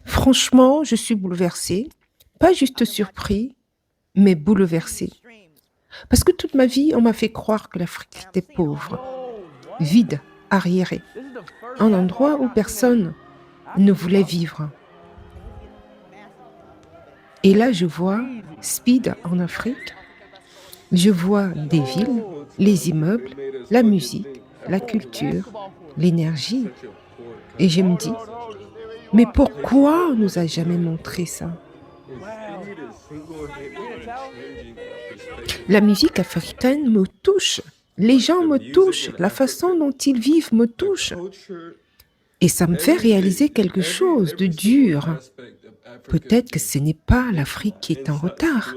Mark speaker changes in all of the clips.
Speaker 1: Franchement, je suis bouleversée, pas juste surpris, mais bouleversée. Parce que toute ma vie, on m'a fait croire que l'Afrique était pauvre, vide, arriérée, un endroit où personne ne voulait vivre. Et là, je vois Speed en Afrique, je vois des villes, les immeubles, la musique, la culture, l'énergie. Et je me dis, mais pourquoi on nous a jamais montré ça? La musique africaine me touche. Les gens me touchent. La façon dont ils vivent me touche. Et ça me fait réaliser quelque chose de dur. Peut-être que ce n'est pas l'Afrique qui est en retard.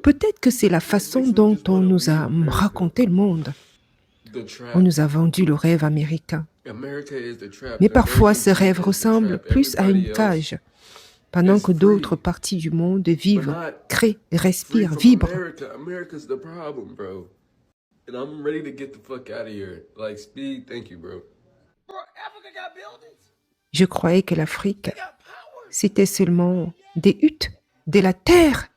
Speaker 1: Peut-être que c'est la façon dont on nous a raconté le monde. On nous a vendu le rêve américain. Mais parfois, ce rêve ressemble plus à une cage, pendant que d'autres parties du monde vivent, créent, respirent, vibrent. Je croyais que l'Afrique, c'était seulement des huttes, de la terre,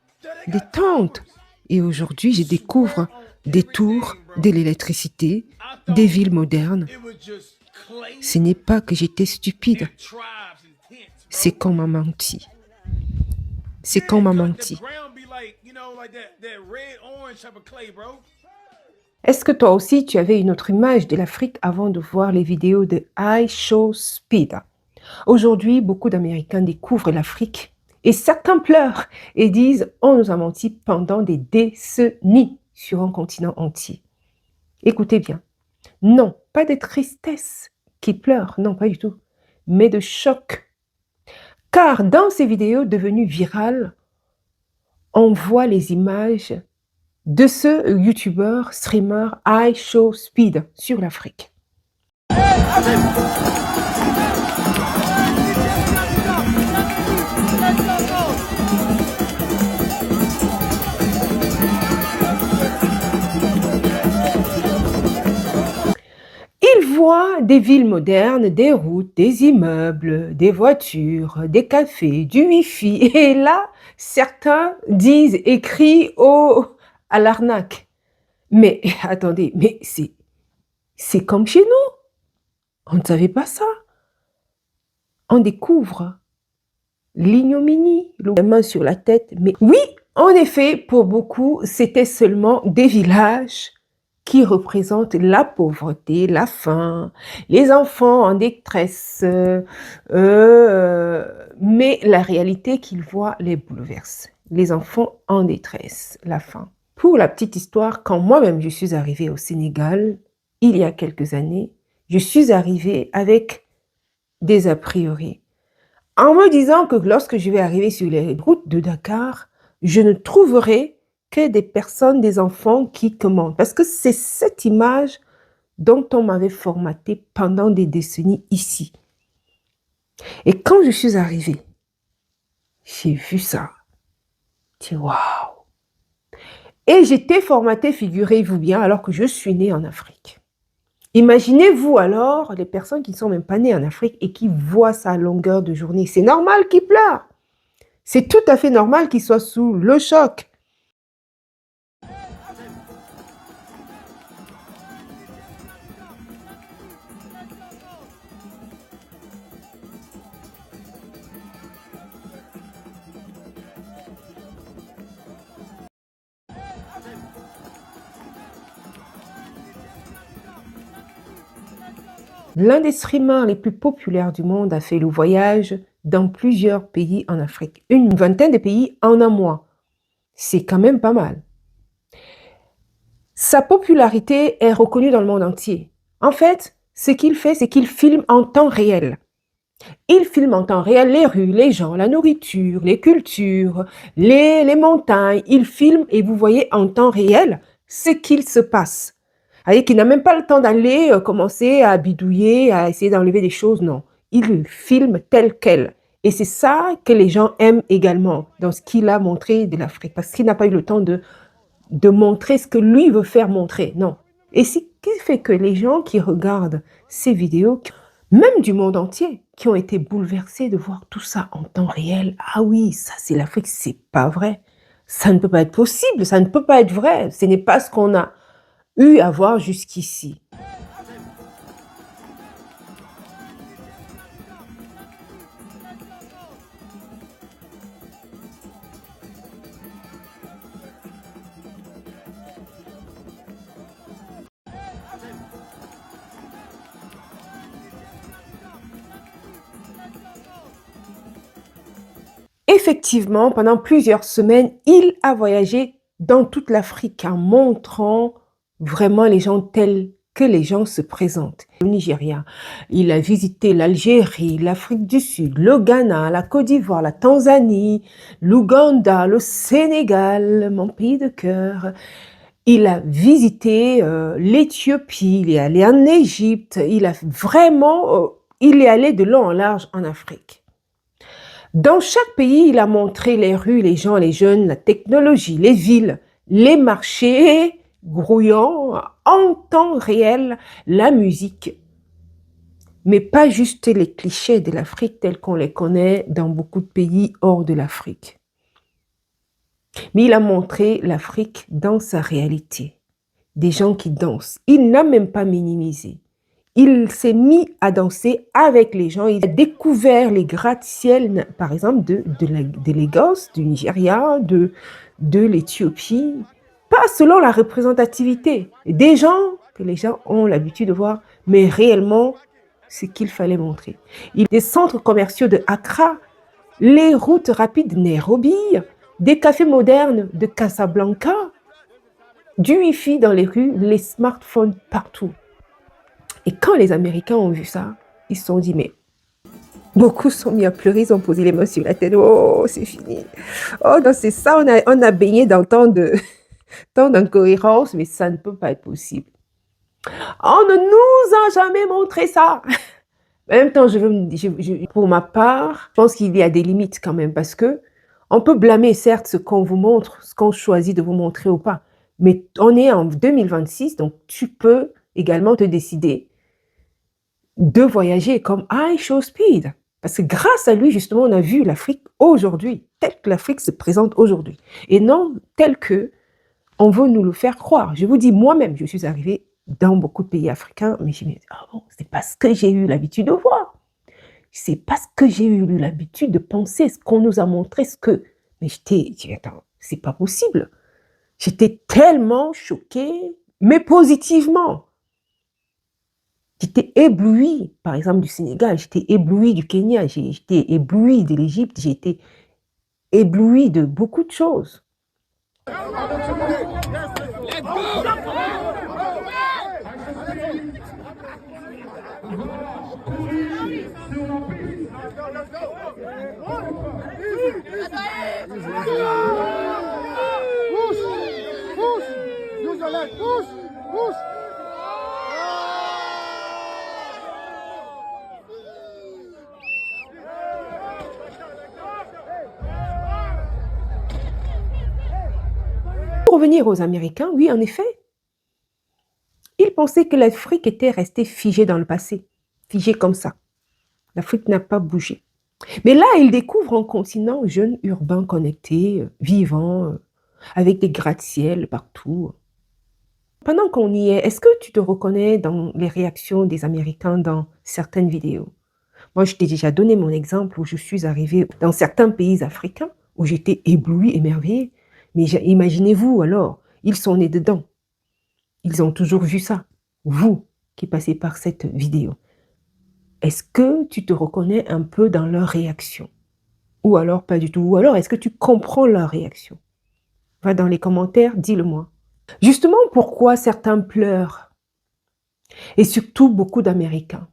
Speaker 1: des tentes. Et aujourd'hui, je découvre des tours, de l'électricité, des villes modernes. Ce n'est pas que j'étais stupide, c'est qu'on m'a menti. C'est qu'on m'a menti. Est-ce que toi aussi, tu avais une autre image de l'Afrique avant de voir les vidéos de iShowSpeed? Aujourd'hui, beaucoup d'Américains découvrent l'Afrique et certains pleurent et disent « On nous a menti pendant des décennies sur un continent entier. » Écoutez bien, non, pas de tristesse qui pleure, non, pas du tout, mais de choc. Car dans ces vidéos devenues virales, on voit les images de ce youtubeur, streamer iShowSpeed sur l'Afrique. Il voit des villes modernes, des routes, des immeubles, des voitures, des cafés, du Wi-Fi. Et là, certains disent et crient à l'arnaque. Mais attendez, mais c'est comme chez nous. On ne savait pas ça. On découvre l'ignominie, la main sur la tête. Mais oui, en effet, pour beaucoup, c'était seulement des villages qui représentent la pauvreté, la faim, les enfants en détresse. Mais la réalité qu'ils voient les bouleverse. Les enfants en détresse, la faim. Pour la petite histoire, quand moi-même je suis arrivée au Sénégal, il y a quelques années, je suis arrivée avec des a priori. En me disant que lorsque je vais arriver sur les routes de Dakar, je ne trouverai que des personnes, des enfants qui commandent. Parce que c'est cette image dont on m'avait formaté pendant des décennies ici. Et quand je suis arrivée, j'ai vu ça. J'ai dit waouh! Et j'étais formatée, figurez-vous bien, alors que je suis née en Afrique. Imaginez-vous alors les personnes qui ne sont même pas nées en Afrique et qui voient ça à longueur de journée. C'est normal qu'ils pleurent. C'est tout à fait normal qu'ils soient sous le choc. L'un des streamers les plus populaires du monde a fait le voyage dans plusieurs pays en Afrique. Une vingtaine de pays en un mois. C'est quand même pas mal. Sa popularité est reconnue dans le monde entier. En fait, ce qu'il fait, c'est qu'il filme en temps réel. Il filme en temps réel les rues, les gens, la nourriture, les cultures, les montagnes. Il filme et vous voyez en temps réel ce qu'il se passe. C'est-à-dire qu'il n'a même pas le temps d'aller commencer à bidouiller, à essayer d'enlever des choses, non. Il filme tel quel. Et c'est ça que les gens aiment également dans ce qu'il a montré de l'Afrique. Parce qu'il n'a pas eu le temps de montrer ce que lui veut faire montrer, non. Et ce qui fait que les gens qui regardent ces vidéos, même du monde entier, qui ont été bouleversés de voir tout ça en temps réel. Ah oui, ça c'est l'Afrique, c'est pas vrai. Ça ne peut pas être possible, ça ne peut pas être vrai. Ce n'est pas ce qu'on a eu à voir jusqu'ici. Effectivement, pendant plusieurs semaines, il a voyagé dans toute l'Afrique en montrant vraiment les gens tels que les gens se présentent. Au Nigeria, il a visité l'Algérie, l'Afrique du Sud, le Ghana, la Côte d'Ivoire, la Tanzanie, l'Ouganda, le Sénégal, mon pays de cœur. Il a visité l'Éthiopie, il est allé en Égypte, il est allé de long en large en Afrique. Dans chaque pays, il a montré les rues, les gens, les jeunes, la technologie, les villes, les marchés grouillants, en temps réel, la musique. Mais pas juste les clichés de l'Afrique tels qu'on les connaît dans beaucoup de pays hors de l'Afrique. Mais il a montré l'Afrique dans sa réalité. Des gens qui dansent. Il n'a même pas minimisé. Il s'est mis à danser avec les gens. Il a découvert les gratte-ciel, par exemple, de Lagos, du Nigeria, de l'Éthiopie. Pas selon la représentativité. Des gens que les gens ont l'habitude de voir, mais réellement, ce qu'il fallait montrer. Des centres commerciaux de Accra, les routes rapides de Nairobi, des cafés modernes de Casablanca, du Wi-Fi dans les rues, les smartphones partout. Et quand les Américains ont vu ça, ils se sont dit, mais beaucoup sont mis à pleurer, ils ont posé les mains sur la tête. Oh, c'est fini. Oh, non, c'est ça, on a baigné dans tant d'incohérences, mais ça ne peut pas être possible. On ne nous a jamais montré ça. En même temps, pour ma part, je pense qu'il y a des limites quand même, parce que on peut blâmer certes ce qu'on vous montre, ce qu'on choisit de vous montrer ou pas, mais on est en 2026, donc tu peux également te décider de voyager comme I Show Speed. Parce que grâce à lui, justement, on a vu l'Afrique aujourd'hui, telle que l'Afrique se présente aujourd'hui, et non telle que on veut nous le faire croire. Je vous dis, moi-même, je suis arrivée dans beaucoup de pays africains, mais je me dis, ah bon, c'est parce que j'ai eu l'habitude de voir. C'est parce que j'ai eu l'habitude de penser ce qu'on nous a montré, ce que... Mais attends, c'est pas possible. J'étais tellement choquée, mais positivement. J'étais éblouie, par exemple, du Sénégal, j'étais éblouie du Kenya, j'étais éblouie de l'Égypte, j'ai été éblouie de beaucoup de choses. Pour revenir aux Américains, oui, en effet, ils pensaient que l'Afrique était restée figée dans le passé, figée comme ça. L'Afrique n'a pas bougé. Mais là, ils découvrent un continent jeune, urbain, connecté, vivant, avec des gratte-ciel partout. Pendant qu'on y est, est-ce que tu te reconnais dans les réactions des Américains dans certaines vidéos? Moi, je t'ai déjà donné mon exemple où je suis arrivée dans certains pays africains où j'étais éblouie, émerveillée. Mais imaginez-vous alors, ils sont nés dedans. Ils ont toujours vu ça. Vous qui passez par cette vidéo, est-ce que tu te reconnais un peu dans leur réaction? Ou alors pas du tout? Ou alors est-ce que tu comprends leur réaction? Va dans les commentaires, dis-le-moi. Justement, pourquoi certains pleurent? Et surtout beaucoup d'Américains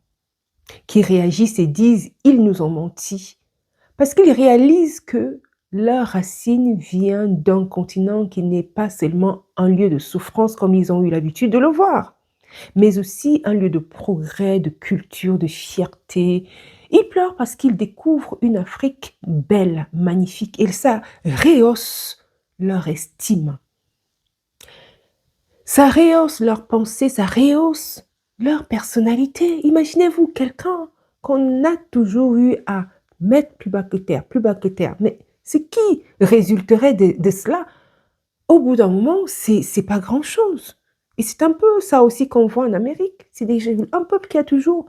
Speaker 1: qui réagissent et disent « ils nous ont menti ». Parce qu'ils réalisent que leur racine vient d'un continent qui n'est pas seulement un lieu de souffrance comme ils ont eu l'habitude de le voir, mais aussi un lieu de progrès, de culture, de fierté. Ils pleurent parce qu'ils découvrent une Afrique belle, magnifique, et ça rehausse leur estime. Ça rehausse leur pensée, ça rehausse leur personnalité. Imaginez-vous quelqu'un qu'on a toujours eu à mettre plus bas que terre, plus bas que terre. Mais ce qui résulterait de cela, au bout d'un moment, c'est pas grand-chose. Et c'est un peu ça aussi qu'on voit en Amérique. C'est un peuple qui a toujours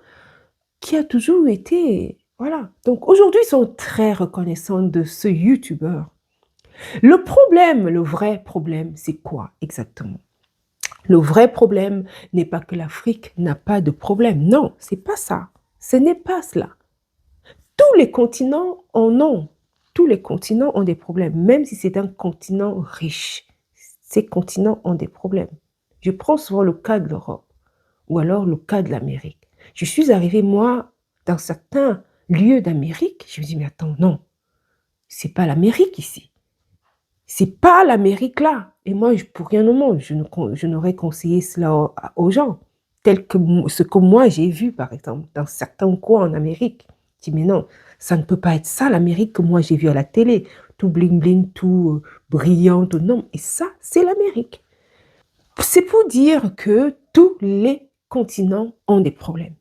Speaker 1: été, voilà. Donc aujourd'hui, ils sont très reconnaissants de ce YouTuber. Le problème, le vrai problème, c'est quoi exactement? Le vrai problème n'est pas que l'Afrique n'a pas de problème. Non, c'est pas ça. Ce n'est pas cela. Tous les continents en ont. Tous les continents ont des problèmes, même si c'est un continent riche. Ces continents ont des problèmes. Je prends souvent le cas de l'Europe ou alors le cas de l'Amérique. Je suis arrivée, moi, dans certains lieux d'Amérique, je me dis, mais attends, non, c'est pas l'Amérique ici. C'est pas l'Amérique là. Et moi, pour rien au monde, je n'aurais conseillé cela aux gens, tel que ce que moi j'ai vu, par exemple, dans certains coins en Amérique. Je dis, mais non, ça ne peut pas être ça l'Amérique que moi j'ai vu à la télé, tout bling bling, tout brillant, tout non. Et ça, c'est l'Amérique. C'est pour dire que tous les continents ont des problèmes.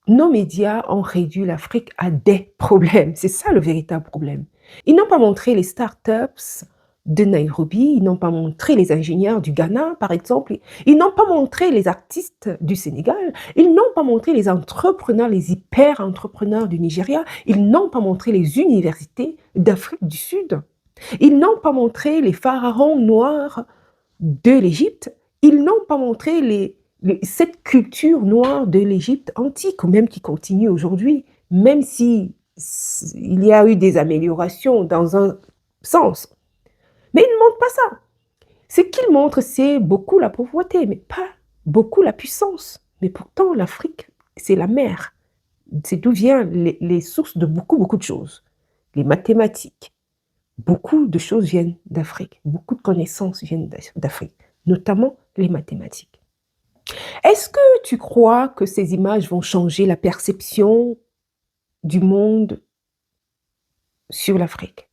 Speaker 1: Nos médias ont réduit l'Afrique à des problèmes. C'est ça le véritable problème. Ils n'ont pas montré les startups de Nairobi, ils n'ont pas montré les ingénieurs du Ghana, par exemple. Ils n'ont pas montré les artistes du Sénégal. Ils n'ont pas montré les entrepreneurs, les hyper-entrepreneurs du Nigeria. Ils n'ont pas montré les universités d'Afrique du Sud. Ils n'ont pas montré les pharaons noirs de l'Égypte. Ils n'ont pas montré cette culture noire de l'Égypte antique, ou même qui continue aujourd'hui, même si il y a eu des améliorations dans un sens. Mais ils ne montrent pas ça. Ce qu'ils montrent, c'est beaucoup la pauvreté, mais pas beaucoup la puissance. Mais pourtant, l'Afrique, c'est la mer. C'est d'où viennent les sources de beaucoup, beaucoup de choses. Les mathématiques. Beaucoup de choses viennent d'Afrique. Beaucoup de connaissances viennent d'Afrique, notamment les mathématiques. Est-ce que tu crois que ces images vont changer la perception du monde sur l'Afrique?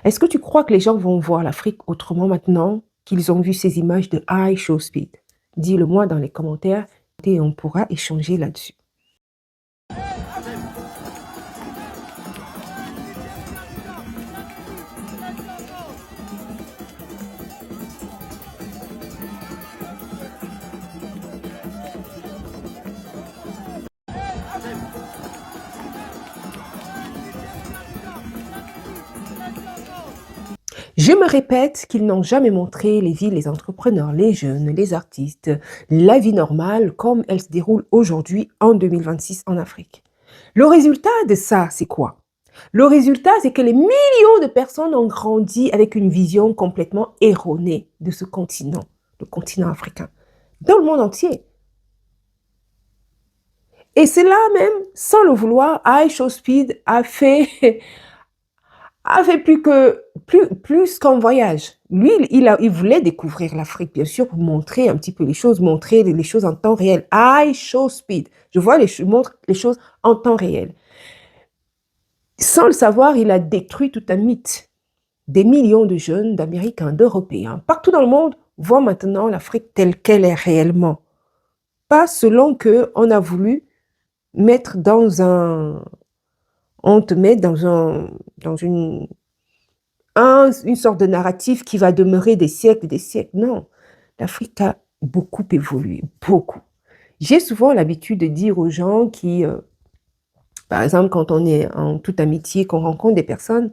Speaker 1: Est-ce que tu crois que les gens vont voir l'Afrique autrement maintenant qu'ils ont vu ces images de High Show Speed? Dis-le-moi dans les commentaires et on pourra échanger là-dessus. Je me répète qu'ils n'ont jamais montré les villes, les entrepreneurs, les jeunes, les artistes, la vie normale comme elle se déroule aujourd'hui en 2026 en Afrique. Le résultat de ça, c'est quoi? Le résultat, c'est que les millions de personnes ont grandi avec une vision complètement erronée de ce continent, le continent africain, dans le monde entier. Et c'est là même, sans le vouloir, High Show Speed a fait plus qu'un voyage. Lui, il voulait découvrir l'Afrique, bien sûr, pour montrer un petit peu les choses, montrer les choses en temps réel. High Show Speed. Je vois montre les choses en temps réel. Sans le savoir, il a détruit tout un mythe. Des millions de jeunes, d'Américains, d'Européens, partout dans le monde, voient maintenant l'Afrique telle qu'elle est réellement. Pas selon qu'on a voulu mettre on te met dans une sorte de narratif qui va demeurer des siècles et des siècles. Non, l'Afrique a beaucoup évolué, beaucoup. J'ai souvent l'habitude de dire aux gens qui, par exemple, quand on est en toute amitié, qu'on rencontre des personnes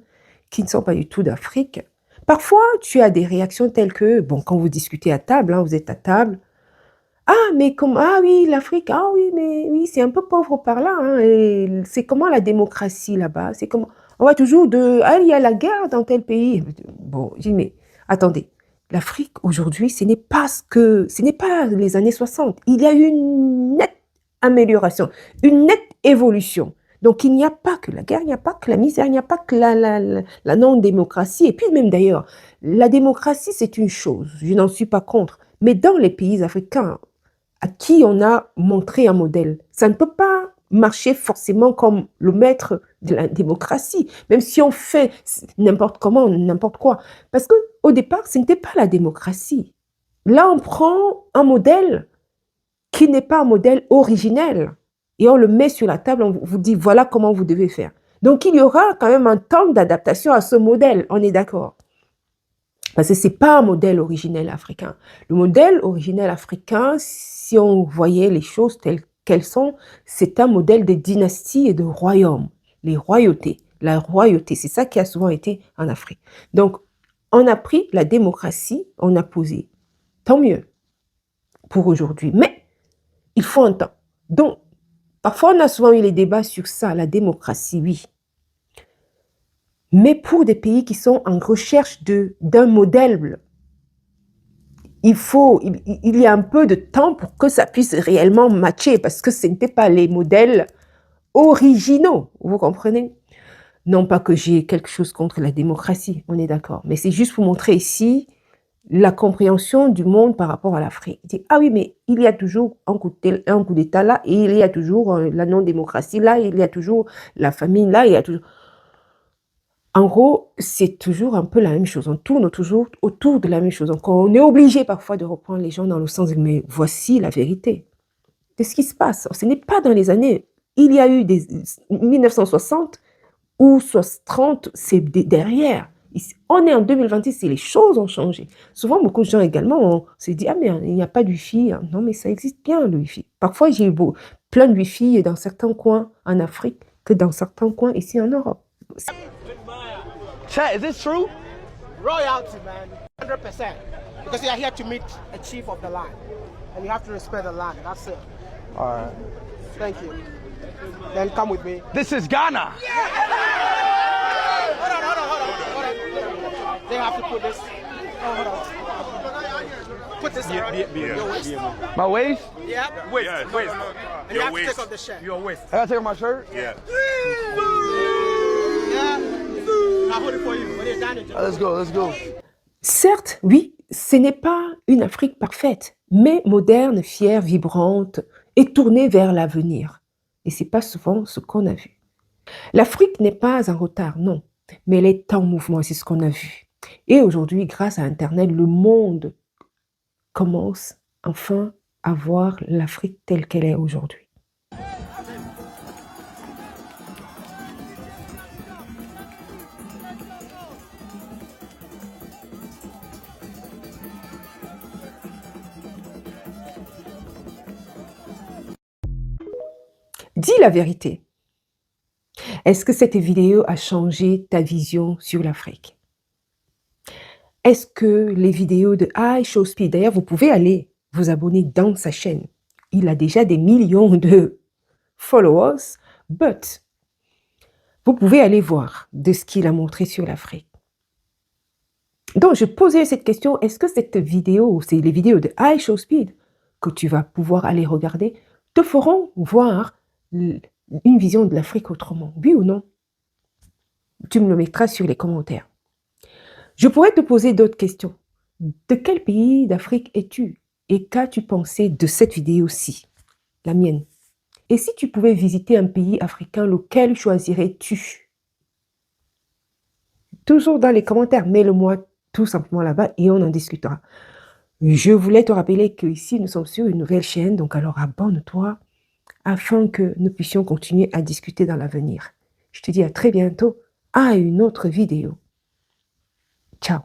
Speaker 1: qui ne sont pas du tout d'Afrique, parfois tu as des réactions telles que, bon, quand vous discutez à table, hein, vous êtes à table, ah, mais comme, ah oui, l'Afrique, ah oui, mais oui, c'est un peu pauvre par là, hein, et c'est comment la démocratie là-bas, c'est comment, on va toujours ah, il y a la guerre dans tel pays. Bon, je dis, mais attendez, l'Afrique aujourd'hui, ce n'est pas les années 60. Il y a eu une nette amélioration, une nette évolution. Donc, il n'y a pas que la guerre, il n'y a pas que la misère, il n'y a pas que la non-démocratie. Et puis même d'ailleurs, la démocratie, c'est une chose, je n'en suis pas contre. Mais dans les pays africains, à qui on a montré un modèle. Ça ne peut pas marcher forcément comme le maître de la démocratie, même si on fait n'importe comment, n'importe quoi. Parce qu'au départ, ce n'était pas la démocratie. Là, on prend un modèle qui n'est pas un modèle originel. Et on le met sur la table, on vous dit voilà comment vous devez faire. Donc il y aura quand même un temps d'adaptation à ce modèle, on est d'accord. Parce que ce n'est pas un modèle originel africain. Le modèle originel africain, si on voyait les choses telles qu'elles sont, c'est un modèle de dynastie et de royaume. Les royautés, la royauté, c'est ça qui a souvent été en Afrique. Donc, on a pris la démocratie, on a posé. Tant mieux pour aujourd'hui. Mais il faut un temps. Donc, parfois, on a souvent eu les débats sur ça, la démocratie, oui. Mais pour des pays qui sont en recherche d'un modèle, il y a un peu de temps pour que ça puisse réellement matcher, parce que ce n'étaient pas les modèles originaux, vous comprenez? Non pas que j'ai quelque chose contre la démocratie, on est d'accord, mais c'est juste pour montrer ici la compréhension du monde par rapport à l'Afrique. Il dit, ah oui, mais il y a toujours un coup d'État là, et il y a toujours la non-démocratie là, il y a toujours la famine là, il y a toujours... En gros, c'est toujours un peu la même chose. On tourne toujours autour de la même chose. Donc, on est obligé parfois de reprendre les gens dans le sens de « mais voici la vérité ». C'est ce qui se passe. Ce n'est pas dans les années... Il y a eu des 1960 ou 30, c'est derrière. On est en 2026 et les choses ont changé. Souvent, beaucoup de gens également, on se dit « ah mais il n'y a pas de Wi-Fi ». Non, mais ça existe bien, le Wi-Fi. Parfois, j'ai eu plein de Wi-Fi dans certains coins en Afrique que dans certains coins ici en Europe.
Speaker 2: Chat, is this true?
Speaker 3: Royalty, man, 100%. Because you are here to meet a chief of the land, and you have to respect the land. That's it.
Speaker 2: All right.
Speaker 3: Thank you. Then come with me.
Speaker 2: This is Ghana.
Speaker 3: Hold on. They have to put this. Oh, hold on. Put this around your waist.
Speaker 2: My waist?
Speaker 3: Yeah.
Speaker 4: Waist.
Speaker 3: And you have to take off the shirt.
Speaker 4: Your waist.
Speaker 2: I gotta take off my shirt?
Speaker 4: Yeah.
Speaker 3: Yeah. I'll hold it for you. When you're done, you
Speaker 2: Let's go, let's go.
Speaker 1: Certes, oui, ce n'est pas une Afrique parfaite, mais moderne, fière, vibrante et tournée vers l'avenir. Et ce n'est pas souvent ce qu'on a vu. L'Afrique n'est pas en retard, non, mais elle est en mouvement, c'est ce qu'on a vu. Et aujourd'hui, grâce à Internet, le monde commence enfin à voir l'Afrique telle qu'elle est aujourd'hui. Dis la vérité. Est-ce que cette vidéo a changé ta vision sur l'Afrique? Est-ce que les vidéos de iShowSpeed, d'ailleurs, vous pouvez aller vous abonner dans sa chaîne. Il a déjà des millions de followers, but vous pouvez aller voir de ce qu'il a montré sur l'Afrique. Donc, je posais cette question, est-ce que cette vidéo, c'est les vidéos de iShowSpeed que tu vas pouvoir aller regarder, te feront voir une vision de l'Afrique autrement, oui ou non? Tu me le mettras sur les commentaires. Je pourrais te poser d'autres questions. De quel pays d'Afrique es-tu? Et qu'as-tu pensé de cette vidéo-ci, la mienne? Et si tu pouvais visiter un pays africain, lequel choisirais-tu? Toujours dans les commentaires, mets-le-moi tout simplement là-bas et on en discutera. Je voulais te rappeler qu'ici, nous sommes sur une nouvelle chaîne, donc alors abonne-toi afin que nous puissions continuer à discuter dans l'avenir. Je te dis à très bientôt à une autre vidéo. Ciao.